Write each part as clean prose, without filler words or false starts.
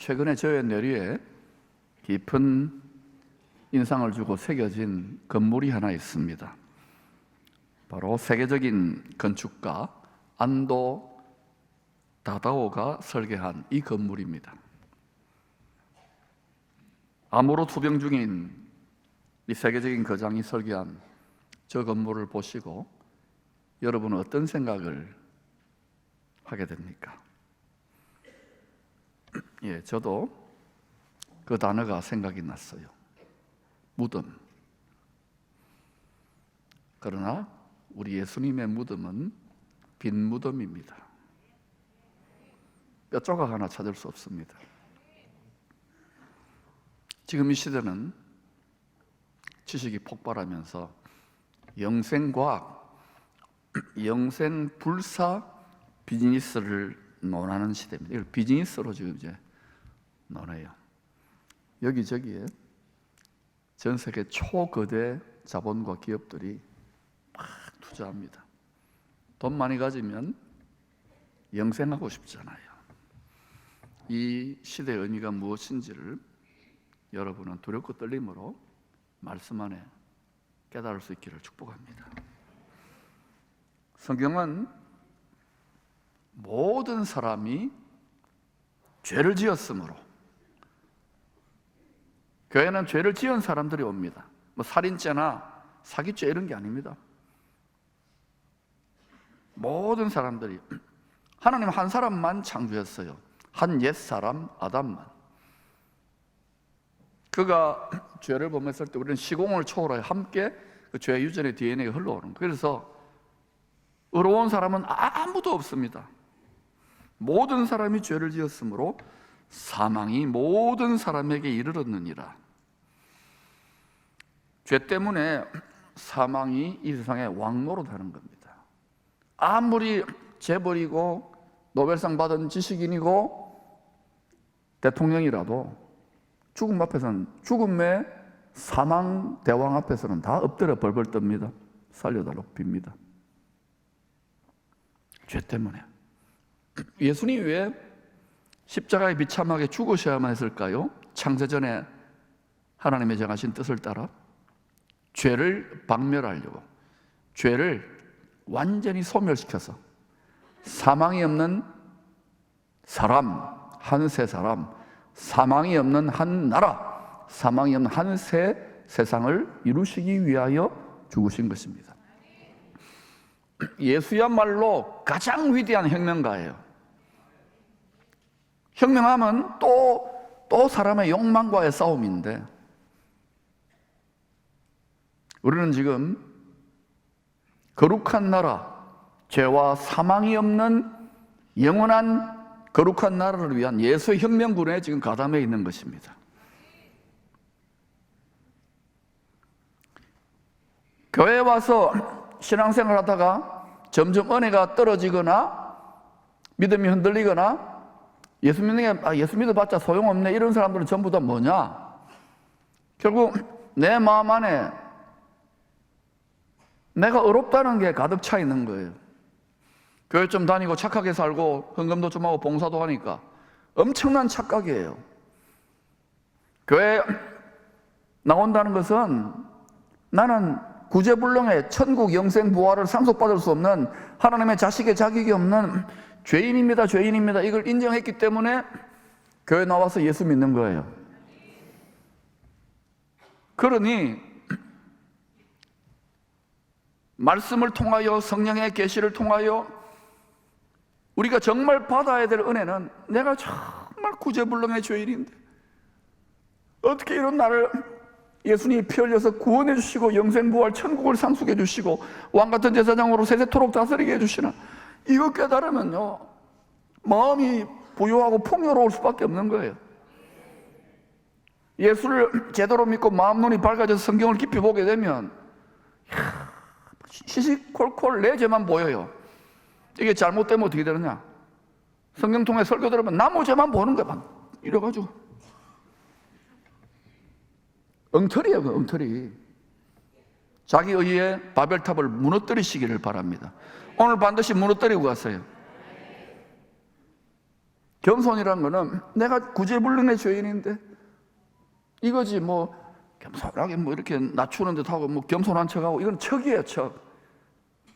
최근에 저의 뇌리에 깊은 인상을 주고 새겨진 건물이 하나 있습니다. 바로 세계적인 건축가 안도 다다오가 설계한 이 건물입니다. 암으로 투병 중인 이 세계적인 거장이 설계한 저 건물을 보시고 여러분은 어떤 생각을 하게 됩니까? 예, 저도 그 단어가 생각이 났어요. 무덤. 그러나 우리 예수님의 무덤은 빈 무덤입니다. 뼈조각 하나 찾을 수 없습니다. 지금 이 시대는 지식이 폭발하면서 영생과학, 영생불사 비즈니스를 논하는 시대입니다. 이걸 비즈니스로 지금 이제 논해요. 여기저기에 전 세계 초거대 자본과 기업들이 막 투자합니다. 돈 많이 가지면 영생하고 싶잖아요. 이 시대의 의미가 무엇인지를 여러분은 두렵고 떨림으로 말씀 안에 깨달을 수 있기를 축복합니다. 성경은 모든 사람이 죄를 지었으므로, 교회는 죄를 지은 사람들이 옵니다. 뭐 살인죄나 사기죄 이런 게 아닙니다. 모든 사람들이, 하나님 한 사람만 창조했어요. 한 옛사람 아담만. 그가 죄를 범했을 때 우리는 시공을 초월하여 함께 그 죄 유전의 DNA가 흘러오는 거예요. 그래서 의로운 사람은 아무도 없습니다. 모든 사람이 죄를 지었으므로 사망이 모든 사람에게 이르렀느니라. 죄 때문에 사망이 이 세상에 왕노릇하는 겁니다. 아무리 재벌이고 노벨상 받은 지식인이고 대통령이라도 죽음 앞에서는, 죽음의 사망 대왕 앞에서는 다 엎드려 벌벌 떱니다. 살려달라고 빕니다. 죄 때문에. 예수님이 왜 십자가에 비참하게 죽으셔야만 했을까요? 창세전에 하나님의 정하신 뜻을 따라 죄를 박멸하려고, 죄를 완전히 소멸시켜서 사망이 없는 사람, 한 세 사람, 사망이 없는 한 나라, 사망이 없는 한 새 세상을 이루시기 위하여 죽으신 것입니다. 예수야말로 가장 위대한 혁명가예요. 혁명하면 또 사람의 욕망과의 싸움인데, 우리는 지금 거룩한 나라, 죄와 사망이 없는 영원한 거룩한 나라를 위한 예수의 혁명군에 지금 가담해 있는 것입니다. 교회에 와서 신앙생활 하다가 점점 은혜가 떨어지거나 믿음이 흔들리거나 예수 믿어봤자 소용없네, 이런 사람들은 전부 다 뭐냐? 결국 내 마음 안에 내가 어렵다는 게 가득 차 있는 거예요. 교회 좀 다니고 착하게 살고 헌금도 좀 하고 봉사도 하니까 엄청난 착각이에요. 교회 나온다는 것은 나는 구제불능의 천국 영생 부활을 상속받을 수 없는 하나님의 자식의 자격이 없는 죄인입니다, 죄인입니다. 이걸 인정했기 때문에 교회 나와서 예수 믿는 거예요. 그러니 말씀을 통하여, 성령의 계시를 통하여 우리가 정말 받아야 될 은혜는, 내가 정말 구제불능의 죄인인데 어떻게 이런 나를 예수님이 피 흘려서 구원해 주시고 영생부활 천국을 상속해 주시고 왕같은 제사장으로 세세토록 다스리게 해주시나, 이거 깨달으면요 마음이 부유하고 풍요로울 수밖에 없는 거예요. 예수를 제대로 믿고 마음 눈이 밝아져서 성경을 깊이 보게 되면 시시콜콜 내 죄만 보여요. 이게 잘못되면 어떻게 되느냐, 성경 통해 설교 들으면 나무 죄만 보는 거야. 막 이래가지고 엉터리예요. 엉터리. 자기 의에 바벨탑을 무너뜨리시기를 바랍니다. 오늘 반드시 무너뜨리고 가세요. 겸손이란 거는 내가 구제불능의 죄인인데 이거지 뭐 겸손하게 뭐 이렇게 낮추는 듯 하고 뭐 겸손한 척하고 이건 척이에요, 척.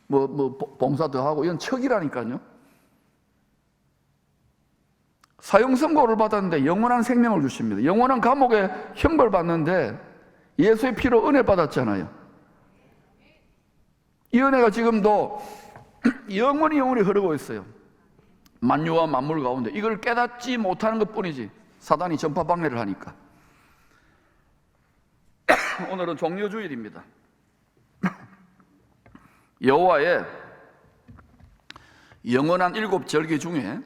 뭐 봉사도 하고 이건 척이라니까요. 사형 선고를 받았는데 영원한 생명을 주십니다. 영원한 감옥에 형벌 받는데 예수의 피로 은혜 받았잖아요. 이 은혜가 지금도 영원히 흐르고 있어요. 만유와 만물 가운데 이걸 깨닫지 못하는 것뿐이지 사단이 전파 방해를 하니까. 오늘은 종려주일입니다. 여호와의 영원한 7절기 중에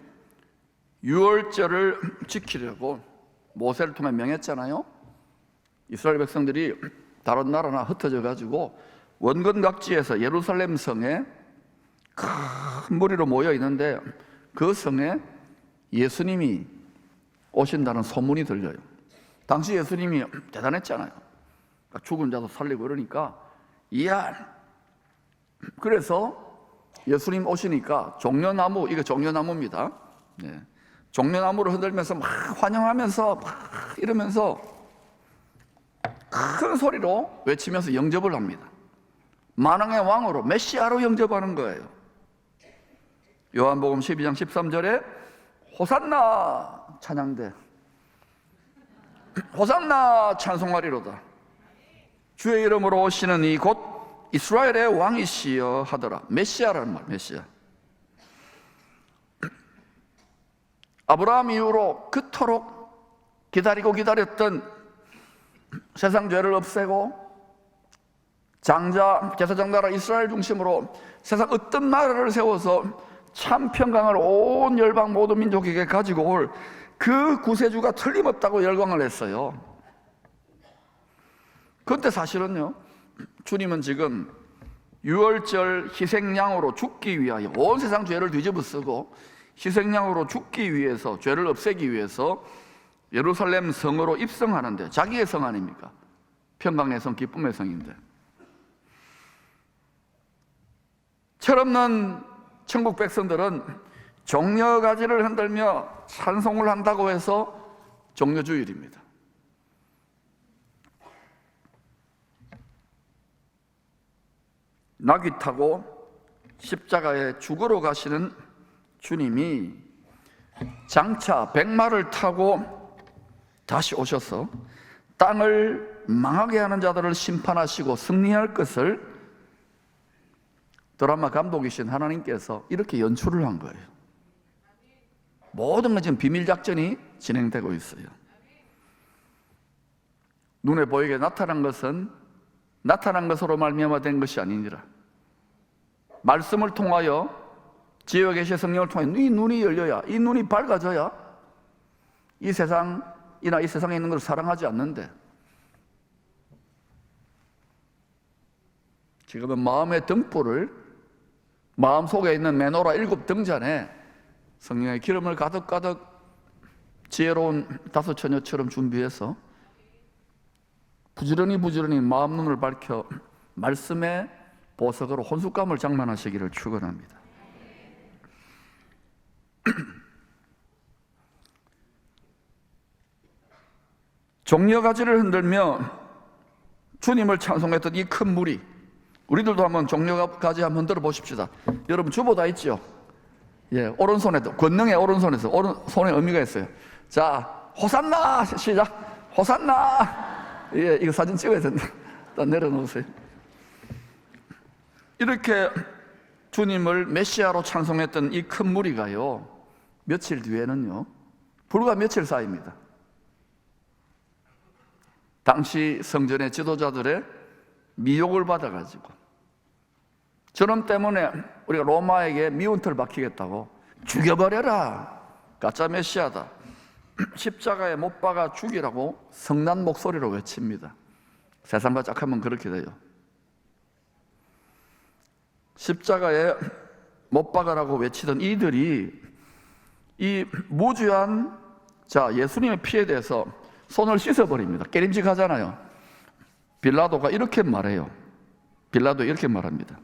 유월절을 지키려고 모세를 통해 명했잖아요. 이스라엘 백성들이 다른 나라나 흩어져 가지고 원근 각지에서 예루살렘 성에 큰 무리로 모여 있는데 그 성에 예수님이 오신다는 소문이 들려요. 당시 예수님이 대단했잖아요. 죽은 자도 살리고 이러니까 이야. 그래서 예수님 오시니까 종려나무, 이거 종려나무입니다. 네. 종려나무를 흔들면서 막 환영하면서 막 이러면서 큰 소리로 외치면서 영접을 합니다. 만왕의 왕으로 메시아로 영접하는 거예요. 요한복음 12장 13절에 호산나 찬양대, 호산나 찬송하리로다. 주의 이름으로 오시는 이 곧 이스라엘의 왕이시여 하더라. 메시아라는 말, 메시아. 아브라함 이후로 그토록 기다리고 기다렸던 세상 죄를 없애고 장자, 제사장 나라 이스라엘 중심으로 세상 어떤 나라를 세워서 참 평강을 온 열방 모든 민족에게 가지고 올 그 구세주가 틀림없다고 열광을 했어요. 그런데 사실은요, 주님은 지금 유월절 희생양으로 죽기 위하여 온 세상 죄를 뒤집어 쓰고 희생양으로 죽기 위해서, 죄를 없애기 위해서 예루살렘 성으로 입성하는데, 자기의 성 아닙니까? 평강의 성, 기쁨의 성인데, 철없는 천국 백성들은 종려가지를 흔들며 찬송을 한다고 해서 종려주일입니다. 나귀 타고 십자가에 죽으러 가시는 주님이 장차 백마를 타고 다시 오셔서 땅을 망하게 하는 자들을 심판하시고 승리할 것을 드라마 감독이신 하나님께서 이렇게 연출을 한 거예요. 모든 건 지금 비밀작전이 진행되고 있어요. 눈에 보이게 나타난 것은 나타난 것으로 말미암아 된 것이 아니니라. 말씀을 통하여, 지혜와 계시의 성령을 통해 네 눈이 열려야, 이 눈이 밝아져야 이 세상이나 이 세상에 있는 것을 사랑하지 않는데, 지금은 마음의 등불을, 마음속에 있는 메노라 7등잔에 성령의 기름을 가득가득 지혜로운 다섯 처녀처럼 준비해서 부지런히 마음 눈을 밝혀 말씀의 보석으로 혼숙감을 장만하시기를 축원합니다. 종려가지를 흔들며 주님을 찬송했던 이 큰 무리, 우리들도 한번 종려가지 한번 흔들어 보십시다. 여러분 주보 다 있죠? 예, 오른손에도, 권능의 오른손에서, 오른손에 의미가 있어요. 자, 호산나! 시작! 호산나! 예, 이거 사진 찍어야 된다. 일단 내려놓으세요. 이렇게 주님을 메시아로 찬송했던 이 큰 무리가요, 며칠 뒤에는요, 불과 며칠 사이입니다, 당시 성전의 지도자들의 미혹을 받아가지고 저놈 때문에 우리가 로마에게 미운털 박히겠다고 죽여버려라, 가짜 메시아다, 십자가에 못 박아 죽이라고 성난 목소리로 외칩니다. 세상과 짝하면 그렇게 돼요. 십자가에 못 박아라고 외치던 이들이 이 무주한 예수님의 피에 대해서 손을 씻어버립니다. 깨림직하잖아요. 빌라도가 이렇게 말해요. 빌라도 이렇게 말합니다.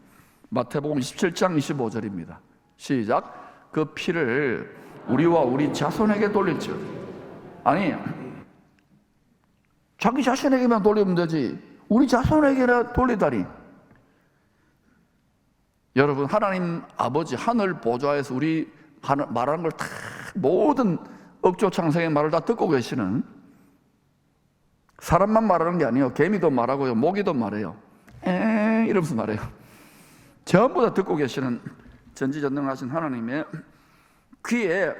마태복음 27장 25절입니다. 시작. 그 피를 우리와 우리 자손에게 돌릴지어다. 아니, 자기 자신에게만 돌리면 되지 우리 자손에게나 돌리다니. 여러분, 하나님 아버지 하늘 보좌에서 우리 말하는 걸 다 모든 억조창생의 말을 다 듣고 계시는, 사람만 말하는 게 아니에요. 개미도 말하고요, 모기도 말해요. 이러면서 말해요. 전부 다 듣고 계시는 전지전능하신 하나님의 귀에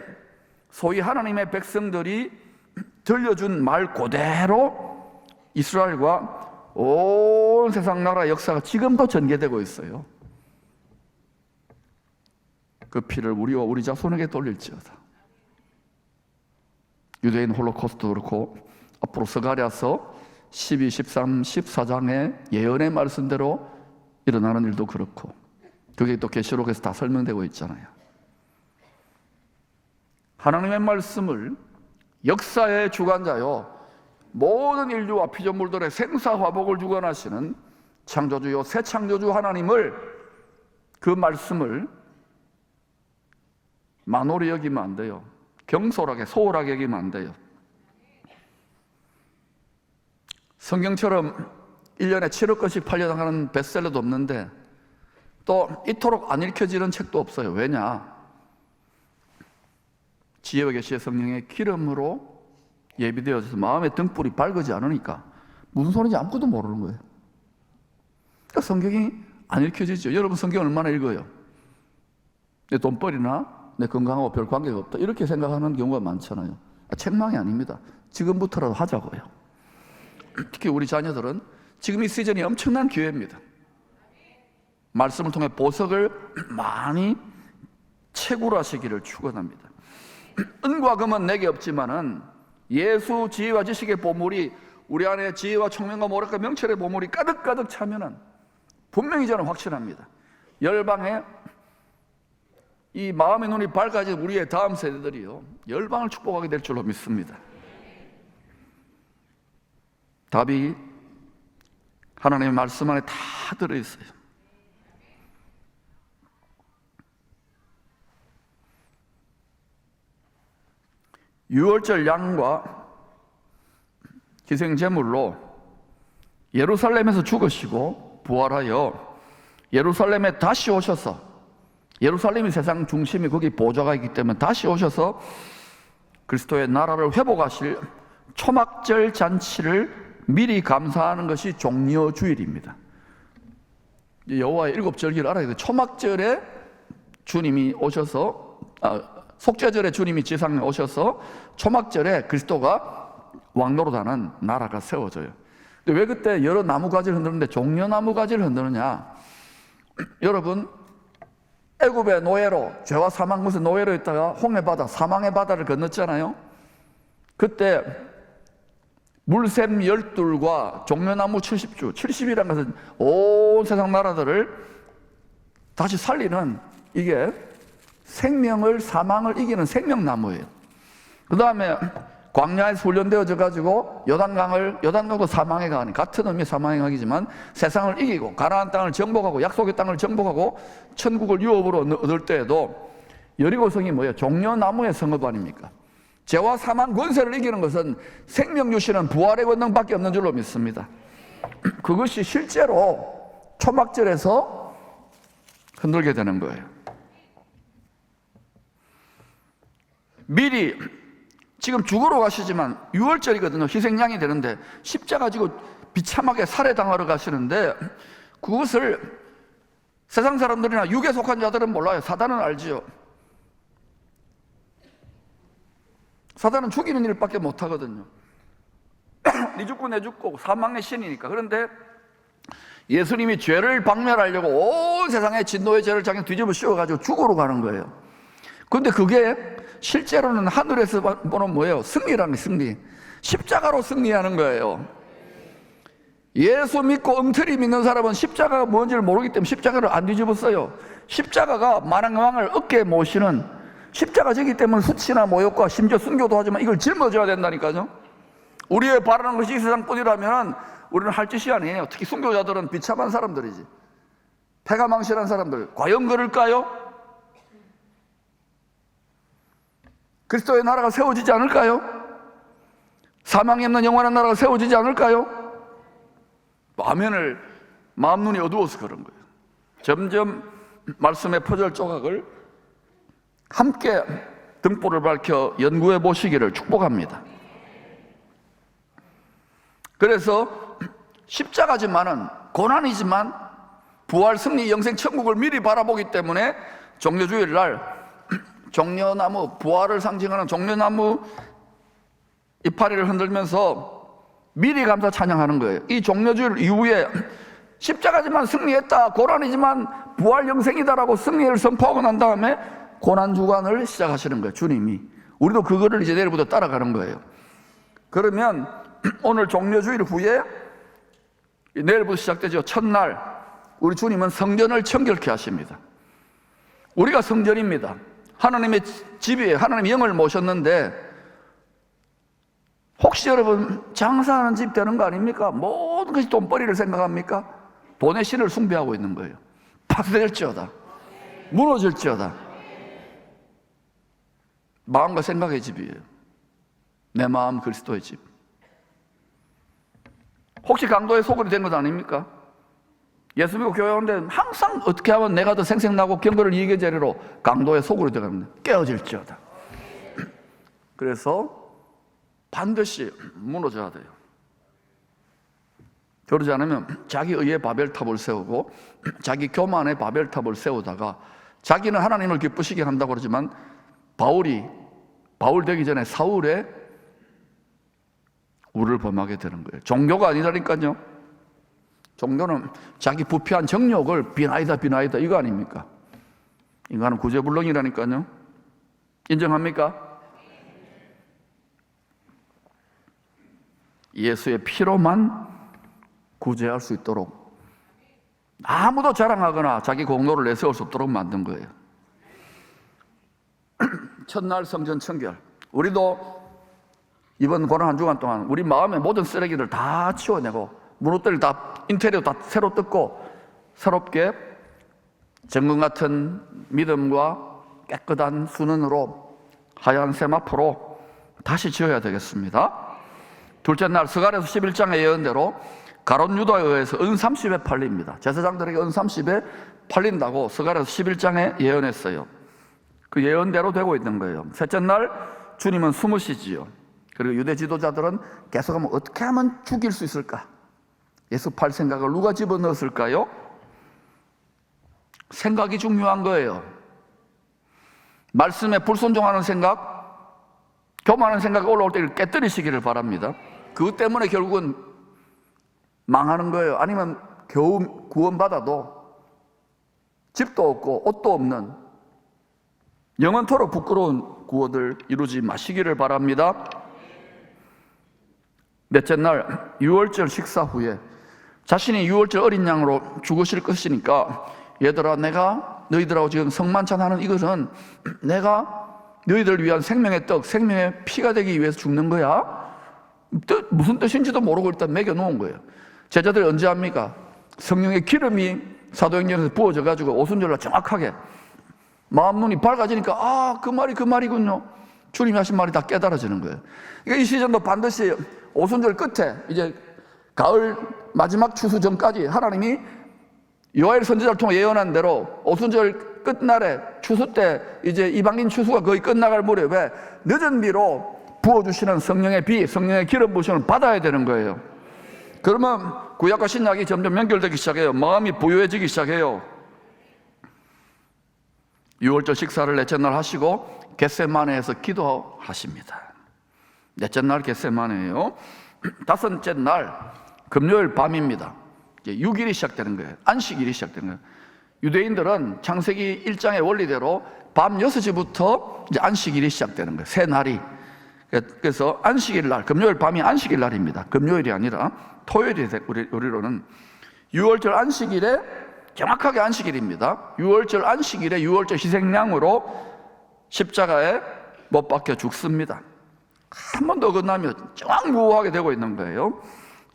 소위 하나님의 백성들이 들려준 말 그대로 이스라엘과 온 세상 나라 역사가 지금도 전개되고 있어요. 그 피를 우리와 우리 자손에게 돌릴지어다. 유대인 홀로코스트도 그렇고 앞으로 스가랴서 12, 13, 14장의 예언의 말씀대로 일어나는 일도 그렇고, 그게 또 계시록에서 다 설명되고 있잖아요. 하나님의 말씀을 역사의 주관자요 모든 인류와 피조물들의 생사화복을 주관하시는 창조주요 새 창조주 하나님을, 그 말씀을 만홀히 여기면 안 돼요. 경솔하게 소홀하게 여기면 안 돼요. 성경처럼 1년에 7억 권씩 팔려나가는 베스트셀러도 없는데 또 이토록 안 읽혀지는 책도 없어요. 왜냐? 지혜와 계시의 성령의 기름으로 예비되어져서 마음의 등불이 밝지 않으니까 무슨 소리인지 아무것도 모르는 거예요. 그러니까 성경이 안 읽혀지죠. 여러분 성경 얼마나 읽어요? 내 돈벌이나 내 건강하고 별 관계가 없다 이렇게 생각하는 경우가 많잖아요. 책망이 아닙니다. 지금부터라도 하자고요. 특히 우리 자녀들은 지금 이 시즌이 엄청난 기회입니다. 말씀을 통해 보석을 많이 채굴하시기를 축원합니다. 은과 금은 내게 없지만은 예수 지혜와 지식의 보물이 우리 안에 지혜와 총명과 모략과 명철의 보물이 가득가득 차면은 분명히 저는 확신합니다. 열방에 이 마음의 눈이 밝아진 우리의 다음 세대들이요 열방을 축복하게 될 줄로 믿습니다. 답이 하나님의 말씀 안에 다 들어있어요. 유월절 양과 희생제물로 예루살렘에서 죽으시고 부활하여 예루살렘에 다시 오셔서, 예루살렘이 세상 중심이 거기 보좌가 있기 때문에 다시 오셔서 그리스도의 나라를 회복하실 초막절 잔치를 미리 감사하는 것이 종려주일입니다. 여호와의 7절기를 알아야 돼요. 초막절에 주님이 오셔서 속죄절에 주님이 지상에 오셔서 초막절에 그리스도가 왕노릇하는 나라가 세워져요. 근데 왜 그때 여러 나무가지를 흔드는데 종려나무가지를 흔드느냐? 여러분, 애굽의 노예로, 죄와 사망 것에 노예로 있다가 홍해바다, 사망의 바다를 건넜잖아요. 그때 물샘 12과 종려나무 70주, 70이라는 것은 온 세상 나라들을 다시 살리는, 이게 생명을, 사망을 이기는 생명나무예요. 그 다음에 광야에서 훈련되어져 가지고 요단강도 사망의 강이, 같은 의미의 사망의 강이지만 세상을 이기고 가나안 땅을 정복하고 약속의 땅을 정복하고 천국을 유업으로 얻을 때에도 여리고성이 뭐예요? 종려나무의 성읍 아닙니까? 죄와 사망 권세를 이기는 것은 생명 주시는 부활의 권능밖에 없는 줄로 믿습니다. 그것이 실제로 초막절에서 흔들게 되는 거예요. 미리 지금 죽으러 가시지만 6월절이거든요. 희생양이 되는데 십자가 지고 비참하게 살해당하러 가시는데 그것을 세상 사람들이나 육에 속한 자들은 몰라요. 사단은 알지요. 사단은 죽이는 일밖에 못하거든요. 네 죽고 내 죽고 사망의 신이니까. 그런데 예수님이 죄를 박멸하려고 온 세상의 진노의 죄를 자기 뒤집어 씌워가지고 죽으러 가는 거예요. 그런데 그게 실제로는 하늘에서 보는 뭐예요? 승리라는 승리. 십자가로 승리하는 거예요. 예수 믿고 엉터리 믿는 사람은 십자가가 뭔지를 모르기 때문에 십자가를 안 뒤집었어요. 십자가가 만왕왕을 어깨에 모시는, 십자가 지기 때문에 수치나 모욕과 심지어 순교도 하지만 이걸 짊어져야 된다니까요. 우리의 바라는 것이 이 세상뿐이라면 우리는 할 짓이 아니에요. 특히 순교자들은 비참한 사람들이지. 패가 망신한 사람들, 과연 그럴까요? 그리스도의 나라가 세워지지 않을까요? 사망이 없는 영원한 나라가 세워지지 않을까요? 화면을 마음 눈이 어두워서 그런 거예요. 점점 말씀의 퍼즐 조각을 함께 등불을 밝혀 연구해 보시기를 축복합니다. 그래서 십자가지만은 고난이지만 부활, 승리, 영생, 천국을 미리 바라보기 때문에 종려주일 날 종려나무, 부활을 상징하는 종려나무 이파리를 흔들면서 미리 감사 찬양하는 거예요. 이 종려주일 이후에 십자가지만 승리했다, 고난이지만 부활 영생이다라고 승리를 선포하고 난 다음에 고난주간을 시작하시는 거예요. 주님이. 우리도 그거를 이제 내일부터 따라가는 거예요. 그러면 오늘 종려주일 후에 내일부터 시작되죠. 첫날 우리 주님은 성전을 청결케 하십니다. 우리가 성전입니다. 하나님의 집이에요. 하나님의 영을 모셨는데 혹시 여러분 장사하는 집 되는 거 아닙니까? 모든 것이 돈벌이를 생각합니까? 돈의 신을 숭배하고 있는 거예요. 파괴될지어다, 무너질지어다. 마음과 생각의 집이에요. 내 마음 그리스도의 집. 혹시 강도의 소굴이 된 것 아닙니까? 예수 믿고 교회 오는데 항상 어떻게 하면 내가 더 생생나고 경건을 이익의 재료로 강도의 소굴이 되어갑니다. 깨어질지어다. 그래서 반드시 무너져야 돼요. 그러지 않으면 자기 의의 바벨탑을 세우고 자기 교만의 바벨탑을 세우다가 자기는 하나님을 기쁘시게 한다고 그러지만 바울 되기 전에 사울의 우를 범하게 되는 거예요. 종교가 아니라니까요. 종교는 자기 부패한 정욕을 비나이다 이거 아닙니까? 인간은 구제불능이라니까요. 인정합니까? 예수의 피로만 구제할 수 있도록 아무도 자랑하거나 자기 공로를 내세울 수 없도록 만든 거예요. 첫날 성전 청결. 우리도 이번 고난 한 주간 동안 우리 마음의 모든 쓰레기를 다 치워내고 무릇들 다 인테리어 다 새로 뜯고 새롭게 정금 같은 믿음과 깨끗한 순은으로 하얀 세마포로 다시 지어야 되겠습니다. 둘째 날 스가랴서 11장의 예언대로 가롯 유다에 의해서 은 30에 팔립니다. 제사장들에게 은 30에 팔린다고 스가랴서 11장에 예언했어요. 그 예언대로 되고 있는 거예요. 셋째 날 주님은 숨으시지요. 그리고 유대 지도자들은 계속하면 어떻게 하면 죽일 수 있을까? 예수 팔 생각을 누가 집어넣었을까요? 생각이 중요한 거예요. 말씀에 불순종하는 생각, 교만한 생각이 올라올 때 깨뜨리시기를 바랍니다. 그것 때문에 결국은 망하는 거예요. 아니면 겨우 구원받아도 집도 없고 옷도 없는 영원토록 부끄러운 구원을 이루지 마시기를 바랍니다. 넷째 날 유월절 식사 후에 자신이 유월절 어린 양으로 죽으실 것이니까 얘들아, 내가 너희들하고 지금 성만찬하는 이것은 내가 너희들을 위한 생명의 떡, 생명의 피가 되기 위해서 죽는 거야. 무슨 뜻인지도 모르고 일단 먹여놓은 거예요. 제자들이 언제 합니까? 성령의 기름이 사도행전에서 부어져 가지고 오순절날 정확하게 마음 눈이 밝아지니까 그 말이 그 말이군요. 주님이 하신 말이 다 깨달아지는 거예요. 그러니까 이 시즌도 반드시 오순절 끝에 이제 가을 마지막 추수 전까지 하나님이 요엘 선지자를 통해 예언한 대로 오순절 끝날에 추수 때 이제 이방인 추수가 거의 끝나갈 무렵에 늦은 비로 부어주시는 성령의 비, 성령의 기름 부으심을 받아야 되는 거예요. 그러면 구약과 신약이 점점 연결되기 시작해요. 마음이 부유해지기 시작해요. 6월절 식사를 넷째 날 하시고 겟세마네에서 기도하십니다. 넷째 날 겟세마네예요. 다섯째 날 금요일 밤입니다. 이제 6일이 시작되는 거예요. 안식일이 시작되는 거예요. 유대인들은 창세기 1장의 원리대로 밤 6시부터 이제 안식일이 시작되는 거예요. 새 날이. 그래서 안식일 날, 금요일 밤이 안식일 날입니다. 금요일이 아니라 토요일이 우리로는 6월절 안식일에 정확하게 안식일입니다. 6월절 안식일에 6월절 희생양으로 십자가에 못 박혀 죽습니다. 한 번 더 어긋나면 정확무효하게 되고 있는 거예요.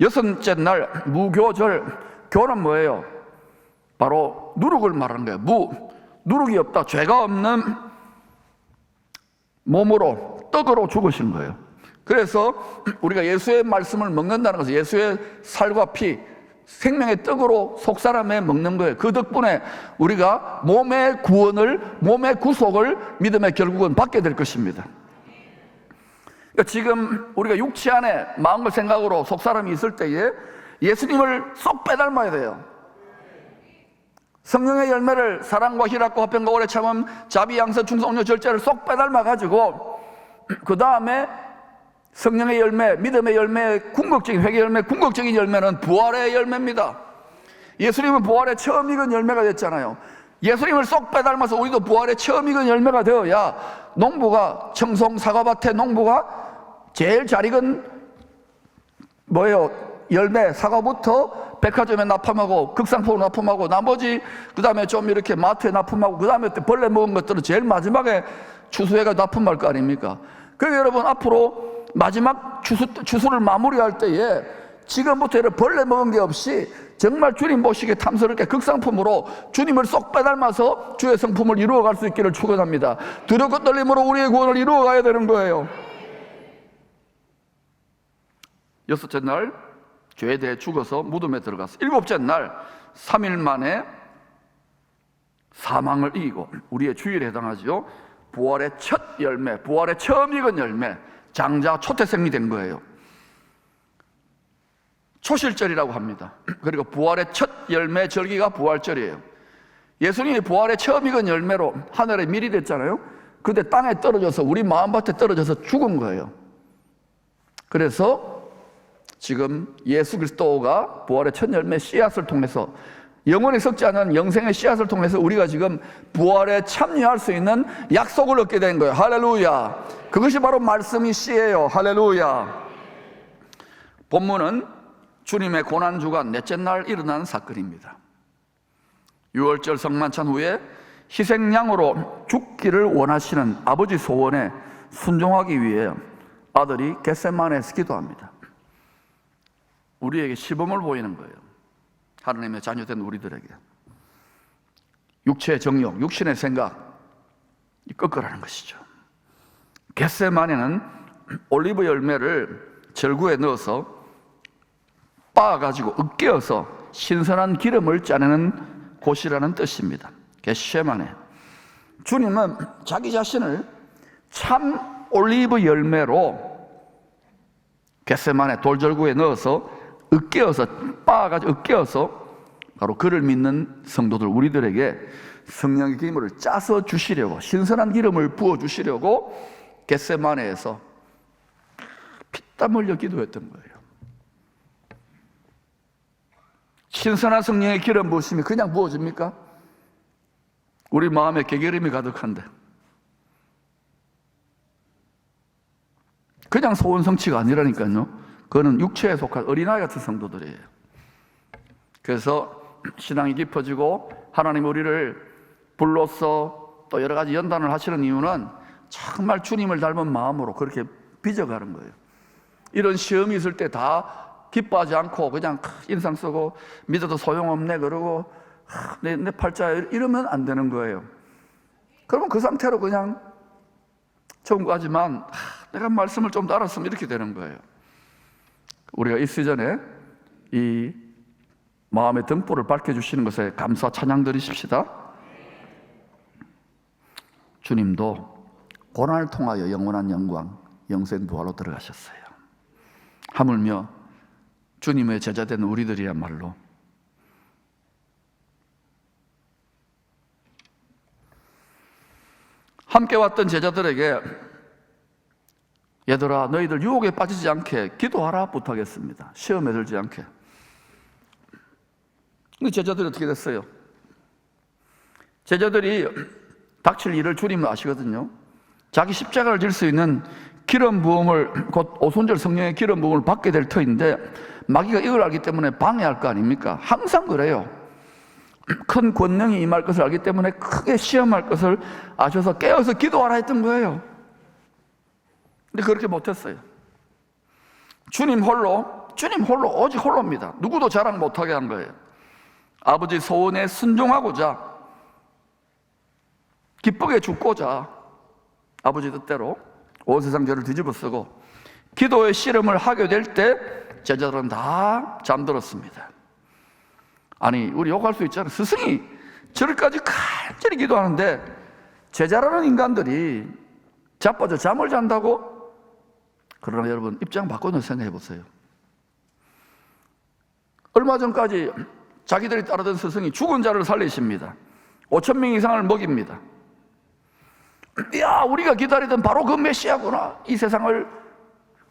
여섯째 날 무교절. 교는 뭐예요? 바로 누룩을 말하는 거예요. 누룩이 없다, 죄가 없는 몸으로 떡으로 죽으신 거예요. 그래서 우리가 예수의 말씀을 먹는다는 것은 예수의 살과 피, 생명의 떡으로 속사람에 먹는 거예요. 그 덕분에 우리가 몸의 구원을, 몸의 구속을 믿음의 결국은 받게 될 것입니다. 그러니까 지금 우리가 육체 안에 마음과 생각으로 속사람이 있을 때에 예수님을 쏙 빼닮아야 돼요. 성령의 열매를 사랑과 희락과 화평과 오래 참음 자비 양선 충성 온유 절제를 쏙 빼닮아 가지고 그 다음에 성령의 열매, 믿음의 열매, 궁극적인 회개 열매, 궁극적인 열매는 부활의 열매입니다. 예수님은 부활의 처음 익은 열매가 됐잖아요. 예수님을 쏙 빼닮아서 우리도 부활의 처음 익은 열매가 되어야 농부가 청송 사과밭에 농부가 제일 잘 익은 뭐예요? 열매 사과부터 백화점에 납품하고 극상품으로 납품하고 나머지 그 다음에 좀 이렇게 마트에 납품하고 그 다음에 벌레 먹은 것들은 제일 마지막에 추수해가 납품할 거 아닙니까? 그러니까 여러분 앞으로 마지막 추수를 마무리할 때에 지금부터 벌레 먹은 게 없이 정말 주님 보시기에 탐스럽게 극상품으로 주님을 쏙 빼닮아서 주의 성품을 이루어갈 수 있기를 축원합니다. 두렵고 떨림으로 우리의 구원을 이루어가야 되는 거예요. 여섯째 날 죄에 대해 죽어서 무덤에 들어가서 일곱째 날 3일 만에 사망을 이기고 우리의 주일에 해당하죠. 부활의 첫 열매, 부활의 처음 익은 열매, 장자 초태생이 된 거예요. 초실절이라고 합니다. 그리고 부활의 첫 열매 절기가 부활절이에요. 예수님이 부활의 처음 익은 열매로 하늘에 밀이 됐잖아요. 근데 땅에 떨어져서 우리 마음밭에 떨어져서 죽은 거예요. 그래서 지금 예수 그리스도가 부활의 첫 열매 씨앗을 통해서 영원히 썩지 않은 영생의 씨앗을 통해서 우리가 지금 부활에 참여할 수 있는 약속을 얻게 된 거예요. 할렐루야. 그것이 바로 말씀이 씨예요. 할렐루야. 본문은 주님의 고난주간 넷째 날 일어난 사건입니다. 6월절 성만찬 후에 희생양으로 죽기를 원하시는 아버지 소원에 순종하기 위해 아들이 겟세마네에서 기도합니다. 우리에게 시범을 보이는 거예요. 하나님의 자녀된 우리들에게 육체의 정욕, 육신의 생각 꺾으라는 것이죠. 겟세마네는 올리브 열매를 절구에 넣어서 빻아가지고 으깨어서 신선한 기름을 짜내는 곳이라는 뜻입니다. 겟세마네. 주님은 자기 자신을 참 올리브 열매로 겟세마네 돌절구에 넣어서 으깨어서 빻아가지고 으깨어서 바로 그를 믿는 성도들 우리들에게 성령의 기름을 짜서 주시려고 신선한 기름을 부어 주시려고 겟세마네에서 피땀 흘려 기도했던 거예요. 신선한 성령의 기름 부으심이 그냥 부어집니까? 우리 마음에 게으름이 가득한데 그냥 소원성취가 아니라니까요. 그거는 육체에 속한 어린아이 같은 성도들이에요. 그래서 신앙이 깊어지고 하나님 우리를 불로써 또 여러 가지 연단을 하시는 이유는 정말 주님을 닮은 마음으로 그렇게 빚어가는 거예요. 이런 시험이 있을 때 다 기뻐하지 않고 그냥 인상 쓰고 믿어도 소용없네 그러고 내 팔자 이러면 안 되는 거예요. 그러면 그 상태로 그냥 천국 가지만 내가 말씀을 좀 더 알았으면 이렇게 되는 거예요. 우리가 이 시즌에 이 마음의 등불을 밝혀주시는 것에 감사 찬양 드리십시다. 주님도 고난을 통하여 영원한 영광, 영생 부활로 들어가셨어요. 하물며 주님의 제자된 우리들이야말로 함께 왔던 제자들에게 얘들아 너희들 유혹에 빠지지 않게 기도하라 부탁했습니다. 시험에 들지 않게. 근데 제자들이 어떻게 됐어요? 제자들이 닥칠 일을 주님은 아시거든요. 자기 십자가를 질 수 있는 기름 부음을 곧 오순절 성령의 기름 부음을 받게 될 터인데 마귀가 이걸 알기 때문에 방해할 거 아닙니까? 항상 그래요. 큰 권능이 임할 것을 알기 때문에 크게 시험할 것을 아셔서 깨어서 기도하라 했던 거예요. 근데 그렇게 못했어요. 주님 홀로 오직 홀로입니다. 누구도 자랑 못하게 한 거예요. 아버지 소원에 순종하고자 기쁘게 죽고자 아버지 뜻대로 온 세상 죄를 뒤집어 쓰고 기도의 씨름을 하게 될 때 제자들은 다 잠들었습니다. 아니, 우리 욕할 수 있잖아요. 스승이 저렇게까지 간절히 기도하는데 제자라는 인간들이 자빠져 잠을 잔다고? 그러나 여러분, 입장 바꿔서 생각해 보세요. 얼마 전까지 자기들이 따르던 스승이 죽은 자를 살리십니다. 5,000명 이상을 먹입니다. 야, 우리가 기다리던 바로 그 메시아구나. 이 세상을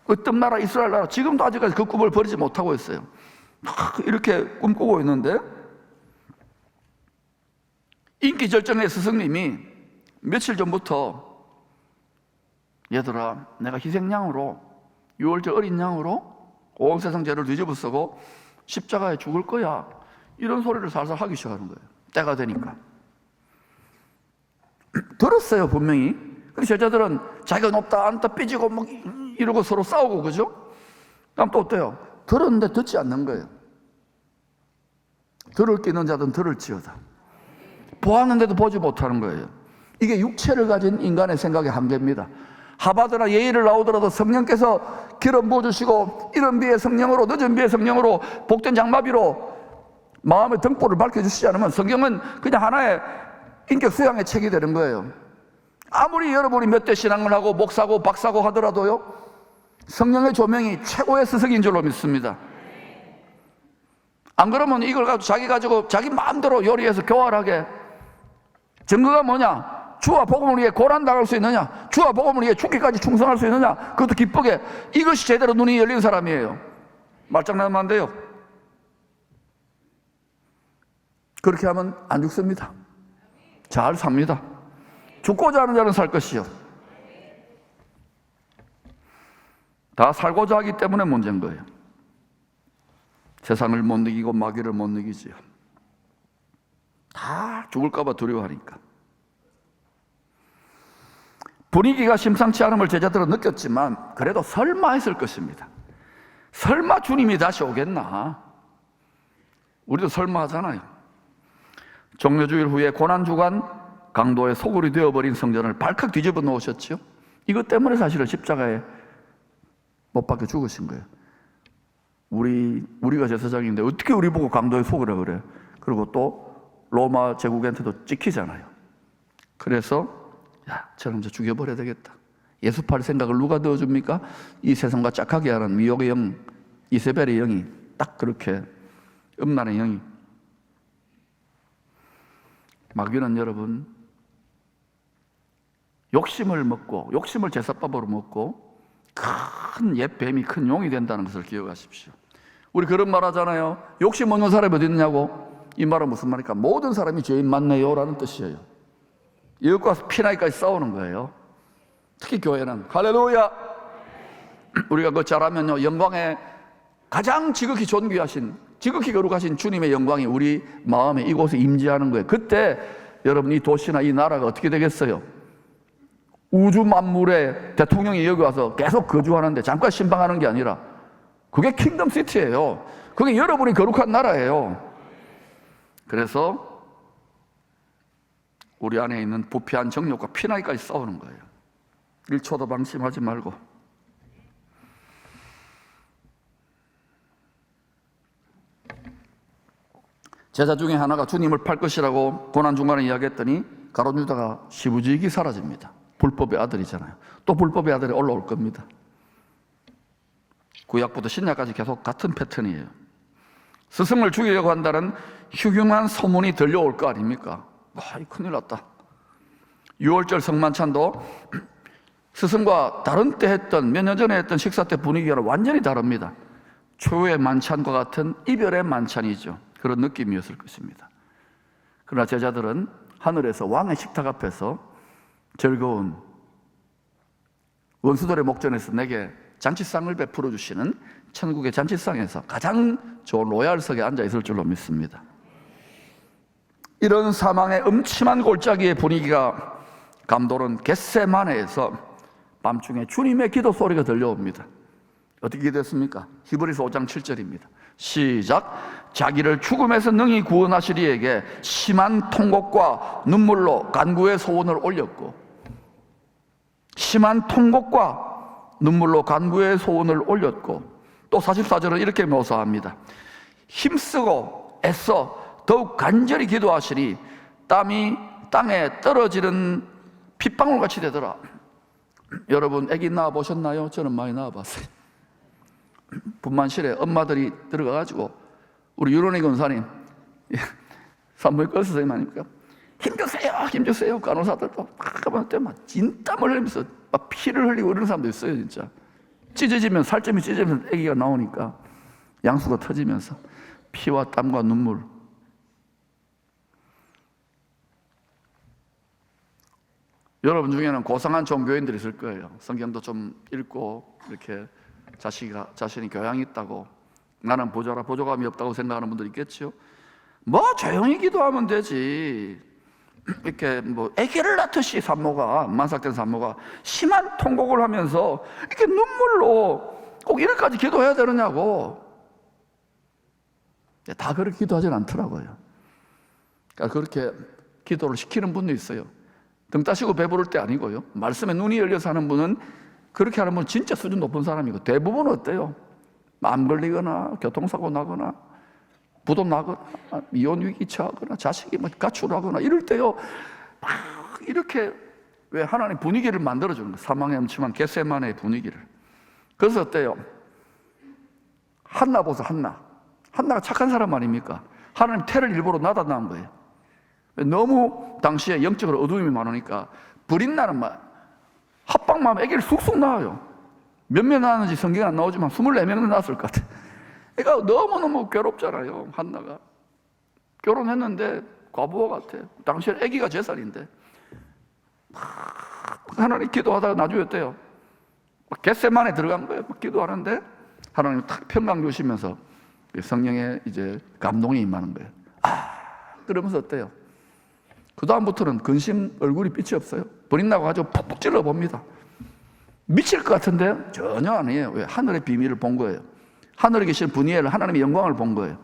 어떤 나라, 이스라엘 나라, 지금도 아직까지 그 꿈을 버리지 못하고 있어요. 이렇게 꿈꾸고 있는데 인기 절정의 스승님이 며칠 전부터 얘들아, 내가 희생양으로, 유월절 어린 양으로 온 세상 죄를 뒤집어 쓰고 십자가에 죽을 거야, 이런 소리를 살살 하기 시작하는 거예요. 때가 되니까. 들었어요, 분명히. 근데 제자들은 자기가 높다 안다 삐지고 막 이러고 서로 싸우고, 그죠? 그럼 또 어때요? 들었는데 듣지 않는 거예요. 들을 게 있는 자들은 들을지어다. 보았는데도 보지 못하는 거예요. 이게 육체를 가진 인간의 생각의 한계입니다. 하바드나 예의를 나오더라도 성령께서 기름 부어주시고 이른 비의 성령으로, 늦은 비의 성령으로, 복된 장마비로 마음의 등불을 밝혀주시지 않으면 성경은 그냥 하나의 인격 수양의 책이 되는 거예요. 아무리 여러분이 몇 대 신앙을 하고 목사고 박사고 하더라도요, 성령의 조명이 최고의 스승인 줄로 믿습니다. 안 그러면 이걸 가지고 자기 마음대로 요리해서 교활하게, 증거가 뭐냐? 주와 복음을 위해 고난당할 수 있느냐? 주와 복음을 위해 죽기까지 충성할 수 있느냐? 그것도 기쁘게. 이것이 제대로 눈이 열린 사람이에요. 말장난하면 안 돼요. 그렇게 하면 안 죽습니다. 잘 삽니다. 죽고자 하는 자는 살 것이요. 다 살고자 하기 때문에 문제인 거예요. 세상을 못 이기고 마귀를 못 이기지요. 다 죽을까 봐 두려워하니까. 분위기가 심상치 않음을 제자들은 느꼈지만 그래도 설마 했을 것입니다. 설마 주님이 다시 오겠나? 우리도 설마 하잖아요. 종려주일 후에 고난주간 강도의 소굴이 되어버린 성전을 발칵 뒤집어 놓으셨죠. 이것 때문에 사실은 십자가에 못 박혀 죽으신 거예요. 우리가 제사장인데 어떻게 우리 보고 강도의 소굴이라 그래? 그리고 또 로마 제국한테도 찍히잖아요. 그래서 야, 저놈 저 죽여버려야 되겠다. 예수 팔 생각을 누가 넣어줍니까? 이 세상과 짝하게 하는 미혹의 영, 이세벨의 영이, 딱 그렇게 음란의 영이. 마귀는 여러분, 욕심을 먹고, 욕심을 제사밥으로 먹고 큰 옛 뱀이 큰 용이 된다는 것을 기억하십시오. 우리 그런 말 하잖아요. 욕심 없는 사람이 어디 있냐고. 이 말은 무슨 말입니까? 모든 사람이 죄인 맞네요 라는 뜻이에요. 이것과 피나기까지 싸우는 거예요. 특히 교회는. 할렐루야. 우리가 그거 잘하면요, 영광에 가장 지극히 존귀하신, 지극히 거룩하신 주님의 영광이 우리 마음에 이곳에 임재하는 거예요. 그때 여러분, 이 도시나 이 나라가 어떻게 되겠어요? 우주 만물의 대통령이 여기 와서 계속 거주하는데 잠깐 신방하는 게 아니라 그게 킹덤 시티예요. 그게 여러분이 거룩한 나라예요. 그래서 우리 안에 있는 부패한 정욕과 피나기까지 싸우는 거예요. 1초도 방심하지 말고. 제자 중에 하나가 주님을 팔 것이라고 고난중간에 이야기했더니 가룟 유다가 시부지익이 사라집니다. 불법의 아들이잖아요. 또 불법의 아들이 올라올 겁니다. 구약부터 신약까지 계속 같은 패턴이에요. 스승을 죽이려고 한다는 흉흉한 소문이 들려올 거 아닙니까? 큰일 났다. 6월절 성만찬도 스승과 다른 때 했던, 몇 년 전에 했던 식사 때 분위기가 완전히 다릅니다. 초유의 만찬과 같은 이별의 만찬이죠. 그런 느낌이었을 것입니다. 그러나 제자들은 하늘에서 왕의 식탁 앞에서 즐거운 원수들의 목전에서 내게 잔치상을 베풀어 주시는 천국의 잔치상에서 가장 좋은 로얄석에 앉아 있을 줄로 믿습니다. 이런 사망의 음침한 골짜기의 분위기가 감도는 겟세마네에서 밤중에 주님의 기도 소리가 들려옵니다. 어떻게 됐습니까? 히브리서 5장 7절입니다. 시작. 자기를 죽음에서 능히 구원하시리에게 심한 통곡과 눈물로 간구의 소원을 올렸고. 심한 통곡과 눈물로 간구의 소원을 올렸고, 또 44절은 이렇게 묘사합니다. 힘쓰고 애써 더욱 간절히 기도하시니 땀이 땅에 떨어지는 핏방울같이 되더라. 여러분 아기 낳아보셨나요? 저는 많이 낳아봤어요. 분만실에 엄마들이 들어가가지고 우리 유론희 권사님 산부인과 선생님 아닙니까? 힘주세요 간호사들도 막 진땀을 흘리면서 막 피를 흘리고 이런 사람도 있어요. 진짜 찢어지면 살점이 찢어지면서 아기가 나오니까 양수가 터지면서 피와 땀과 눈물. 여러분 중에는 고상한 종교인들이 있을 거예요. 성경도 좀 읽고 이렇게 자신이 교양이 있다고, 나는 부자라 보조감이 없다고 생각하는 분들 있겠죠. 뭐 조용히 기도하면 되지, 이렇게 뭐 아기를 낳듯이 산모가, 만삭된 산모가 심한 통곡을 하면서 이렇게 눈물로 꼭 이렇게까지 기도해야 되느냐고. 다 그렇게 기도하진 않더라고요. 그러니까 그렇게 기도를 시키는 분도 있어요. 등 따시고 배부를 때 아니고요. 말씀에 눈이 열려서 하는 분은, 그렇게 하는 분은 진짜 수준 높은 사람이고, 대부분은 어때요? 암 걸리거나 교통사고 나거나 부도 나거나 이혼 위기 처하거나 자식이 뭐 가출하거나 이럴 때요, 막 이렇게, 왜 하나님 분위기를 만들어주는 거예요. 사망의 음침한 겟세마네의 분위기를. 그래서 어때요? 한나 보세요. 한나가 착한 사람 아닙니까? 하나님 태를 일부러 낳아 낳은 거예요. 너무 당시에 영적으로 어두움이 많으니까 불인 나는 말, 합방만 하면 아기를 쑥쑥 낳아요. 몇 명 낳았는지 성경에 안 나오지만 24명은 낳았을 것 같아요. 그러니까 너무너무 괴롭잖아요. 한나가 결혼했는데 과부하 같아. 당시에 아기가 3살인데 하나님 기도하다가 나중에 어때요? 겟세만에 들어간 거예요. 기도하는데 하나님 탁 평강 주시면서 성령의 이제 감동이 임하는 거예요. 그러면서 어때요? 그 다음부터는 근심 얼굴이 빛이 없어요. 불이 나고 가지고 푹푹 찔러 봅니다. 미칠 것 같은데 전혀 아니에요. 왜? 하늘의 비밀을 본 거예요. 하늘에 계신 분이엘, 하나님의 영광을 본 거예요.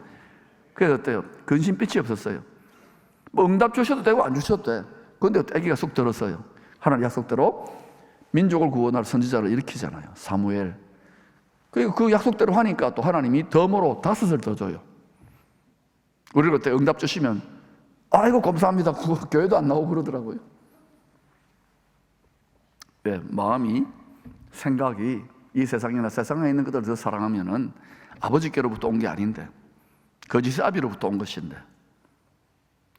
그래서 어때요? 근심 빛이 없었어요. 뭐 응답 주셔도 되고 안 주셔도 돼. 그런데 아기가 쑥 들었어요. 하나님 약속대로 민족을 구원할 선지자를 일으키잖아요. 사무엘. 그리고 그 약속대로 하니까 또 하나님이 덤으로 5을 더 줘요. 우리가 그때 응답 주시면 아이고 감사합니다. 교회도 안 나오고 그러더라고요. 네, 마음이, 생각이 이 세상이나 세상에 있는 것들을 더 사랑하면은 아버지께로부터 온 게 아닌데, 거짓의 아비로부터 온 것인데,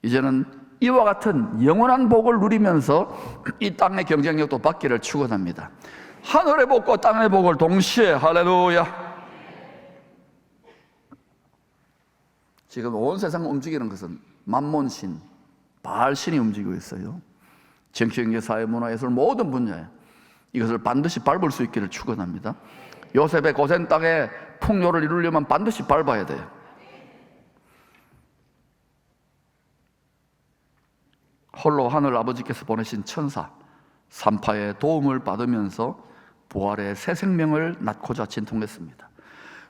이제는 이와 같은 영원한 복을 누리면서 이 땅의 경쟁력도 받기를 축원합니다. 하늘의 복과 땅의 복을 동시에. 할렐루야. 지금 온 세상을 움직이는 것은 만몬신, 바알신이 움직이고 있어요. 정치, 경제, 사회, 문화, 예술 모든 분야에 이것을 반드시 밟을 수 있기를 축원합니다. 요셉의 고센 땅에 풍요를 이루려면 반드시 밟아야 돼요. 홀로 하늘 아버지께서 보내신 천사 산파의 도움을 받으면서 부활의 새 생명을 낳고자 진통했습니다.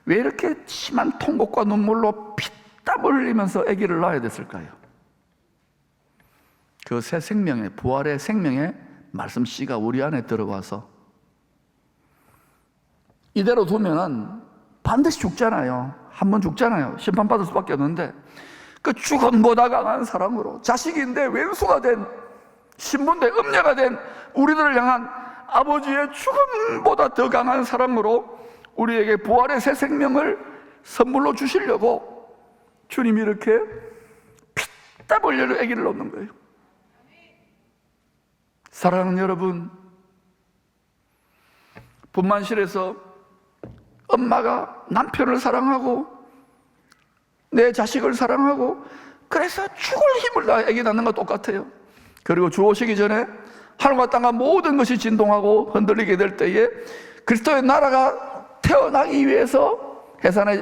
왜 이렇게 심한 통곡과 눈물로 피땀을 흘리면서 아기를 낳아야 됐을까요? 그 새 생명의, 부활의 생명의 말씀 씨가 우리 안에 들어와서 이대로 두면은 반드시 죽잖아요. 한 번 죽잖아요. 심판받을 수밖에 없는데, 그 죽음보다 강한 사랑으로 자식인데 왼수가 된, 신분대 음녀가 된 우리들을 향한 아버지의 죽음보다 더 강한 사랑으로 우리에게 부활의 새 생명을 선물로 주시려고 주님이 이렇게 피땀 흘려 아기를 낳는 거예요. 사랑하는 여러분, 분만실에서 엄마가 남편을 사랑하고 내 자식을 사랑하고 그래서 죽을 힘을 다해 아기 낳는 거 똑같아요. 그리고 주 오시기 전에 하늘과 땅과 모든 것이 진동하고 흔들리게 될 때에 그리스도의 나라가 태어나기 위해서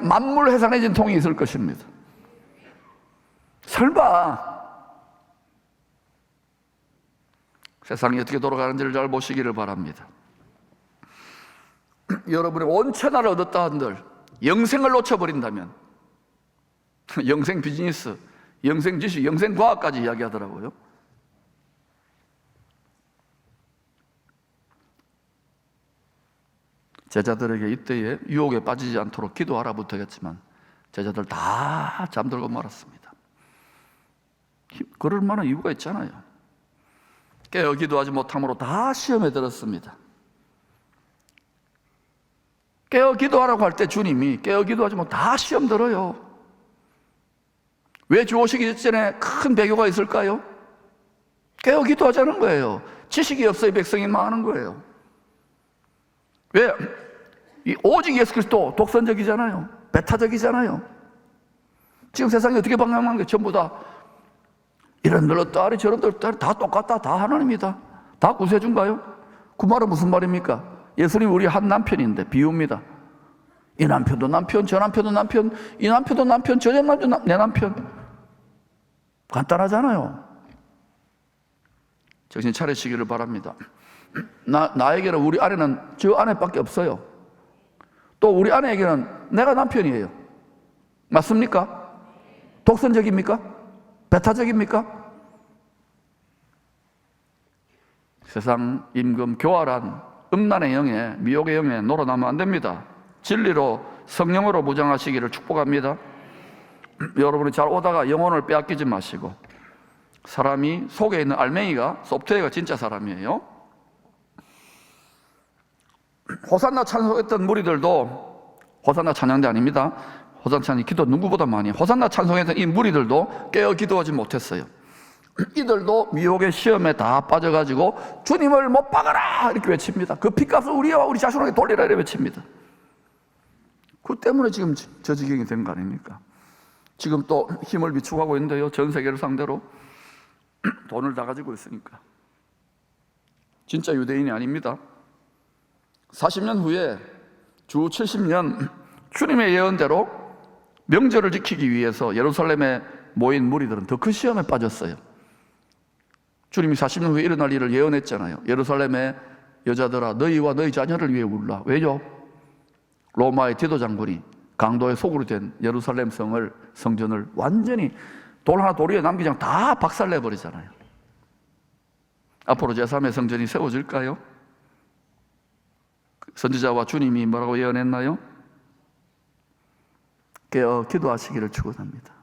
만물 해산해진 통이 있을 것입니다. 설마 세상이 어떻게 돌아가는지를 잘 보시기를 바랍니다. 여러분의 온천하를 얻었다 한들 영생을 놓쳐버린다면, 영생 비즈니스, 영생 지식, 영생 과학까지 이야기하더라고요. 제자들에게 이때에 유혹에 빠지지 않도록 기도하라부터 했지만 제자들 다 잠들고 말았습니다. 그럴 만한 이유가 있잖아요. 깨어 기도하지 못함으로 다 시험에 들었습니다. 깨어 기도하라고 할 때 주님이 깨어 기도하지 못하면 다 시험 들어요. 왜 주 오시기 전에 큰 배교가 있을까요? 깨어 기도하자는 거예요. 지식이 없어야 백성이 망하는 거예요. 왜? 오직 예수 그리스도 독선적이잖아요. 배타적이잖아요. 지금 세상이 어떻게 방향한 게 전부 다 이런 들었다리 저런 들었다리 다 똑같다. 다 하나님이다. 다 구세주인가요? 그 말은 무슨 말입니까? 예수님이 우리 한 남편인데 비유입니다. 이 남편도 남편, 저 남편도 남편, 이 남편도 남편, 저 남편도 내 남편. 간단하잖아요. 정신 차리시기를 바랍니다. 나에게는 우리 아내는 저 아내밖에 없어요. 또 우리 아내에게는 내가 남편이에요. 맞습니까? 독선적입니까? 배타적입니까? 세상 임금 교활한 음란의 영에 미혹의 영에 놀아나면 안 됩니다. 진리로 성령으로 무장하시기를 축복합니다. 여러분이 잘 오다가 영혼을 빼앗기지 마시고, 사람이 속에 있는 알맹이가 소프트웨어가 진짜 사람이에요. 호산나 찬송했던 무리들도, 호산나 찬양대 아닙니다. 호산나 찬양 기도 누구보다 많이, 호산나 찬송했던 이 무리들도 깨어 기도하지 못했어요. 이들도 미혹의 시험에 다 빠져가지고 주님을 못 박아라 이렇게 외칩니다. 그 핏값을 우리와 우리 자손에게 돌리라 이렇게 외칩니다. 그 때문에 지금 저 지경이 된 거 아닙니까? 지금 또 힘을 비축하고 있는데요, 전 세계를 상대로 돈을 다 가지고 있으니까. 진짜 유대인이 아닙니다. 40년 후에 주 70년 주님의 예언대로 명절을 지키기 위해서 예루살렘에 모인 무리들은 더 큰 시험에 빠졌어요. 주님이 40년 후에 일어날 일을 예언했잖아요. 예루살렘의 여자들아 너희와 너희 자녀를 위해 울라. 왜요? 로마의 디도 장군이 강도의 속으로 된 예루살렘 성전을 완전히 돌 하나 돌 위에 남기지 않고 다 박살내버리잖아요. 앞으로 제3의 성전이 세워질까요? 선지자와 주님이 뭐라고 예언했나요? 깨어 기도하시기를 축원합니다.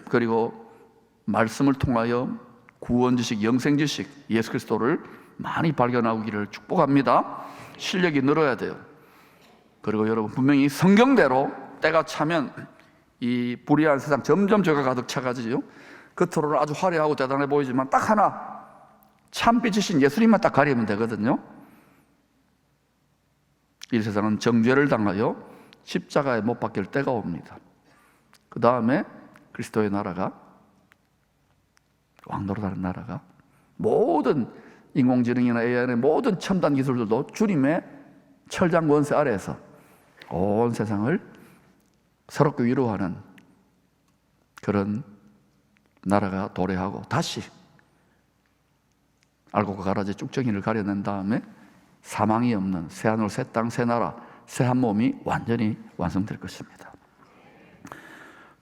그리고 말씀을 통하여 구원지식, 영생지식, 예수 그리스도를 많이 발견하기를 축복합니다. 실력이 늘어야 돼요. 그리고 여러분 분명히 성경대로 때가 차면 이 불의한 세상 점점 죄가 가득 차가지요. 겉으로는 아주 화려하고 대단해 보이지만 딱 하나 참빛이신 예수님만 딱 가리면 되거든요. 이 세상은 정죄를 당하여 십자가에 못 박힐 때가 옵니다. 그 다음에 그리스도의 나라가, 왕노릇하는 나라가, 모든 인공지능이나 AI의 모든 첨단 기술들도 주님의 철장 권세 아래에서 온 세상을 새롭게 위로하는 그런 나라가 도래하고 다시 알곡과 가라지 쭉정이를 가려낸 다음에 사망이 없는 새하늘, 새 땅, 새 나라, 새 한 몸이 완전히 완성될 것입니다.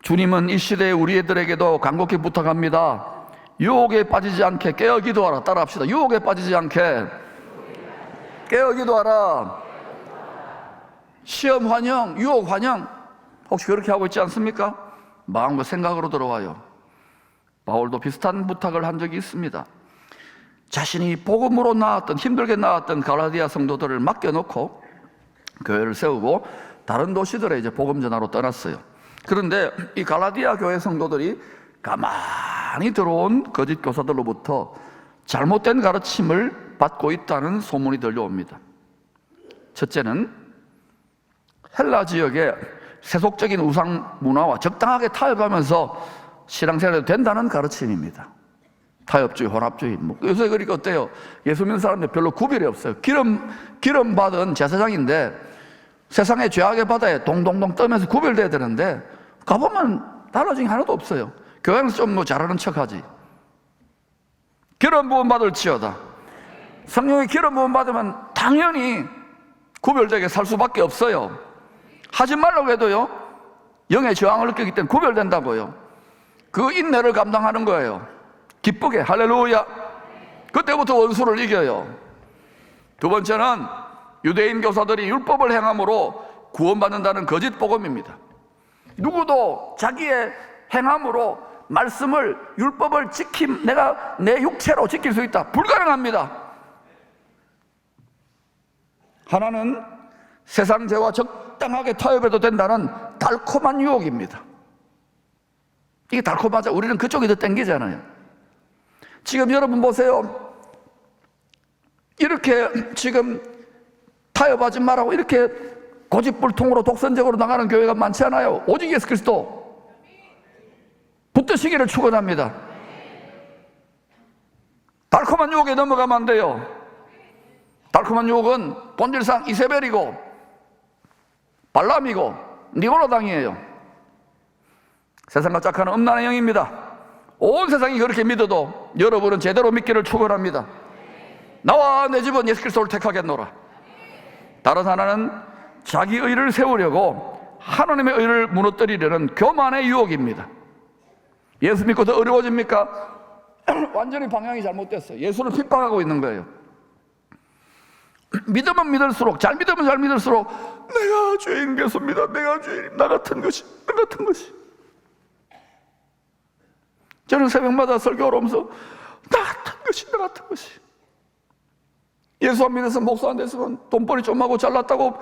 주님은 이 시대에 우리 애들에게도 간곡히 부탁합니다. 유혹에 빠지지 않게 깨어 기도하라. 따라합시다. 유혹에 빠지지 않게 깨어 기도하라. 시험 환영, 유혹 환영, 혹시 그렇게 하고 있지 않습니까? 마음과 생각으로 들어와요. 바울도 비슷한 부탁을 한 적이 있습니다. 자신이 복음으로 나왔던, 힘들게 나왔던 갈라디아 성도들을 맡겨놓고 교회를 세우고 다른 도시들에 이제 복음 전하러 떠났어요. 그런데 이 갈라디아 교회 성도들이 가만히 들어온 거짓 교사들로부터 잘못된 가르침을 받고 있다는 소문이 들려옵니다. 첫째는 헬라 지역의 세속적인 우상 문화와 적당하게 타협하면서 신앙생활이 된다는 가르침입니다. 타협주의, 혼합주의. 요새 그러니까 어때요? 예수 믿는 사람들 별로 구별이 없어요. 기름 받은 제사장인데 세상의 죄악의 바다에 동동동 떠면서 구별돼야 되는데 가보면 달라진 게 하나도 없어요. 교회는 좀 잘하는 척하지. 기름 부음 받을지어다. 성령의 기름 부음 받으면 당연히 구별되게 살 수밖에 없어요. 하지 말라고 해도요, 영의 저항을 느끼기 때문에 구별된다고요. 그 인내를 감당하는 거예요. 기쁘게 할렐루야. 그때부터 원수를 이겨요. 두 번째는 유대인 교사들이 율법을 행함으로 구원받는다는 거짓 복음입니다. 누구도 자기의 행함으로 말씀을, 율법을 내가 내 육체로 지킬 수 있다, 불가능합니다. 하나는 세상 죄와 적당하게 타협해도 된다는 달콤한 유혹입니다. 이게 달콤하죠. 우리는 그쪽이 더 땡기잖아요. 지금 여러분 보세요. 이렇게 지금 타협하지 말라고 이렇게 고집불통으로 독선적으로 나가는 교회가 많지 않아요. 오직 예수 그리스도 붙드시기를 축원합니다. 달콤한 유혹에 넘어가면 안 돼요. 달콤한 유혹은 본질상 이세벨이고 발람이고 니고라당이에요. 세상과 짝하는 음란의 영입니다. 온 세상이 그렇게 믿어도 여러분은 제대로 믿기를 축원합니다. 나와 내 집은 예수 그리스도를 택하겠노라. 다른 하나는 자기 의를 세우려고 하나님의 의를 무너뜨리려는 교만의 유혹입니다. 예수 믿고 더 어려워집니까? 완전히 방향이 잘못됐어요. 예수를 핍박하고 있는 거예요. 믿으면 믿을수록, 잘 믿으면 잘 믿을수록 내가 죄인 개소입니다. 내가 죄인, 나 같은 것이. 저는 새벽마다 설교를 하면서 나 같은 것이. 예수 안 믿어서 목사 안 됐으면 돈벌이 좀 하고 잘났다고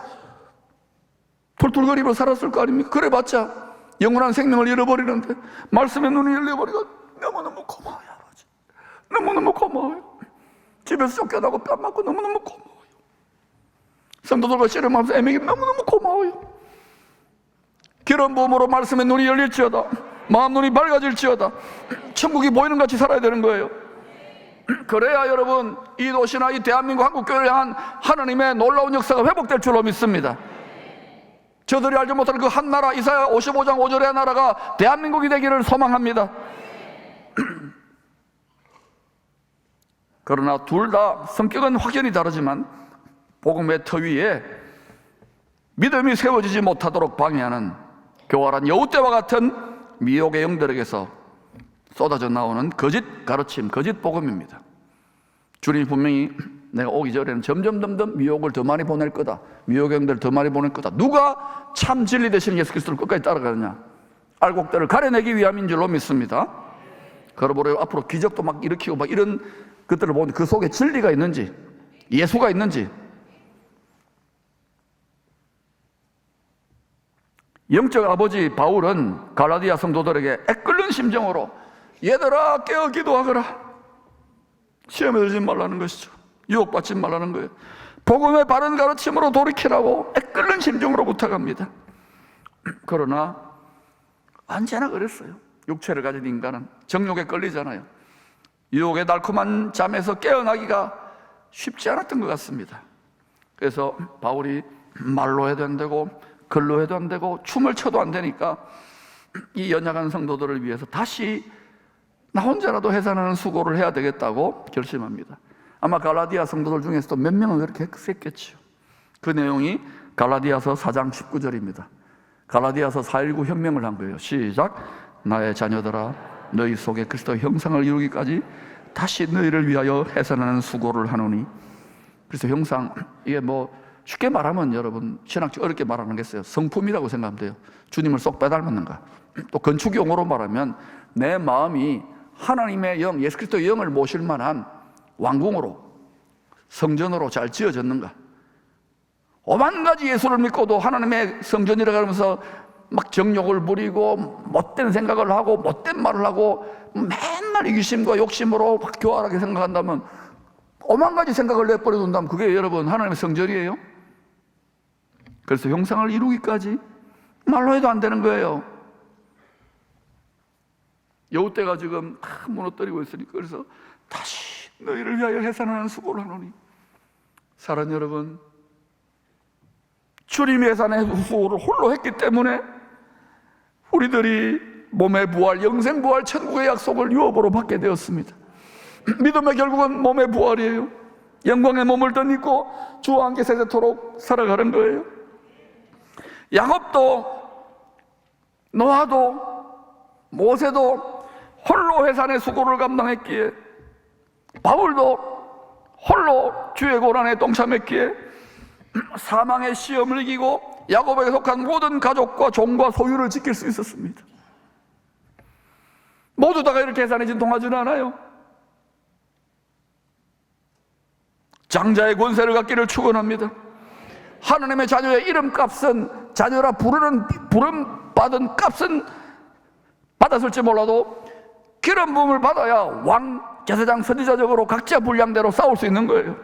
툴툴거리며 살았을 거 아닙니까? 그래봤자 영원한 생명을 잃어버리는데 말씀에 눈이 열려버리고 너무너무 고마워요, 아버지. 너무너무 고마워요. 집에서 쫓겨나고 뺨 맞고 너무너무 고마워요. 성도들과 씨름하면서 애매기 너무너무 고마워요. 기름 부음으로 말씀에 눈이 열릴지어다. 마음 눈이 밝아질지어다. 천국이 보이는 같이 살아야 되는 거예요. 그래야 여러분 이 도시나 이 대한민국 한국교회를 향한 하나님의 놀라운 역사가 회복될 줄로 믿습니다. 저들이 알지 못하는 그 한 나라, 이사야 55장 5절의 나라가 대한민국이 되기를 소망합니다. 그러나 둘 다 성격은 확연히 다르지만 복음의 터 위에 믿음이 세워지지 못하도록 방해하는 교활한 여우떼와 같은 미혹의 영들에게서 쏟아져 나오는 거짓 가르침, 거짓 복음입니다. 주님이 분명히 내가 오기 전에는 점점 미혹을 더 많이 보낼 거다, 미혹의 영들을 더 많이 보낼 거다. 누가 참 진리 되시는 예수 그리스도를 끝까지 따라가느냐? 알곡들을 가려내기 위함인 줄로 믿습니다. 그러므로 앞으로 기적도 막 일으키고 막 이런 것들을 보는데 그 속에 진리가 있는지, 예수가 있는지, 영적 아버지 바울은 갈라디아 성도들에게 애끓는 심정으로 얘들아 깨어 기도하거라, 시험에 들지 말라는 것이죠. 유혹받지 말라는 거예요. 복음의 바른 가르침으로 돌이키라고 애끓는 심정으로 부탁합니다. 그러나 언제나 그랬어요. 육체를 가진 인간은 정욕에 끌리잖아요. 유혹의 달콤한 잠에서 깨어나기가 쉽지 않았던 것 같습니다. 그래서 바울이 말로 해도 안 되고 글로 해도 안 되고 춤을 춰도 안 되니까 이 연약한 성도들을 위해서 다시 나 혼자라도 해산하는 수고를 해야 되겠다고 결심합니다. 아마 갈라디아 성도들 중에서도 몇 명은 그렇게 했겠죠. 그 내용이 갈라디아서 4장 19절입니다. 갈라디아서 4.19 혁명을 한 거예요. 시작. 나의 자녀들아, 너희 속에 그리스도의 형상을 이루기까지 다시 너희를 위하여 해산하는 수고를 하노니. 그래서 형상, 이게 뭐 쉽게 말하면 여러분 신학적 어렵게 말하는 게 있어요. 성품이라고 생각하면 돼요. 주님을 쏙 빼닮았는가. 또 건축 용어로 말하면 내 마음이 하나님의 영, 예수 그리스도의 영을 모실 만한 왕궁으로, 성전으로 잘 지어졌는가. 오만 가지 예수를 믿고도 하나님의 성전이라고 하면서 막 정욕을 부리고 못된 생각을 하고 못된 말을 하고 맨날 이기심과 욕심으로 막 교활하게 생각한다면, 오만 가지 생각을 내버려 둔다면 그게 여러분 하나님의 성전이에요? 그래서 형상을 이루기까지 말로 해도 안 되는 거예요. 여우떼가 지금 다 무너뜨리고 있으니까, 그래서 다시 너희를 위하여 해산하는 수고를 하노니. 사랑 여러분, 주님이 해산의 수고를 홀로 했기 때문에 우리들이 몸의 부활, 영생 부활, 천국의 약속을 유업으로 받게 되었습니다. 믿음의 결국은 몸의 부활이에요. 영광의 몸을 덧입고 주와 함께 세세토록 살아가는 거예요. 야곱도 노아도 모세도 홀로 해산의 수고를 감당했기에, 바울도 홀로 주의 고난에 동참했기에 사망의 시험을 이기고 야곱에게 속한 모든 가족과 종과 소유를 지킬 수 있었습니다. 모두 다가 이렇게 계산이 진통하지는 않아요. 장자의 권세를 갖기를 축원합니다. 하나님의 자녀의 이름값은, 자녀라 부름받은 값은 받았을지 몰라도 기름 부음을 받아야 왕, 제사장, 선지자적으로 각자 분량대로 싸울 수 있는 거예요.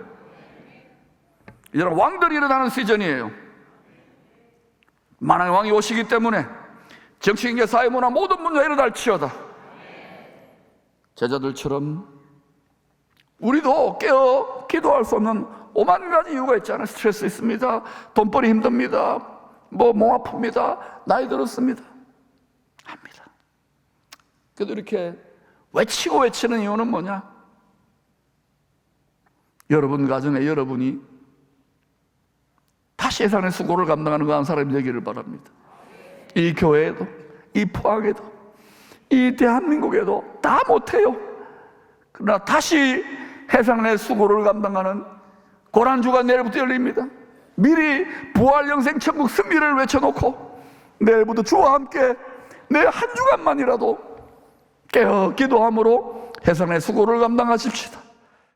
이제는 왕들이 일어나는 시즌이에요. 만왕의 왕이 오시기 때문에 정치인계, 사회문화 모든 문제가 일어날지어다. 제자들처럼 우리도 깨어 기도할 수 없는 5만 가지 이유가 있잖아요. 스트레스 있습니다, 돈벌이 힘듭니다, 몸 아픕니다, 나이 들었습니다 합니다. 그래도 이렇게 외치는 이유는 뭐냐? 여러분 가정에 여러분이 다시 예산의 수고를 감당하는 그 한 사람이 되기를 바랍니다. 이 교회에도, 이 포항에도, 이 대한민국에도 다 못해요. 그러나 다시 해산의 수고를 감당하는 고난주가 내일부터 열립니다. 미리 부활 영생 천국 승리를 외쳐놓고 내일부터 주와 함께 내일 한 주간만이라도 깨어 기도함으로 해산의 수고를 감당하십시다.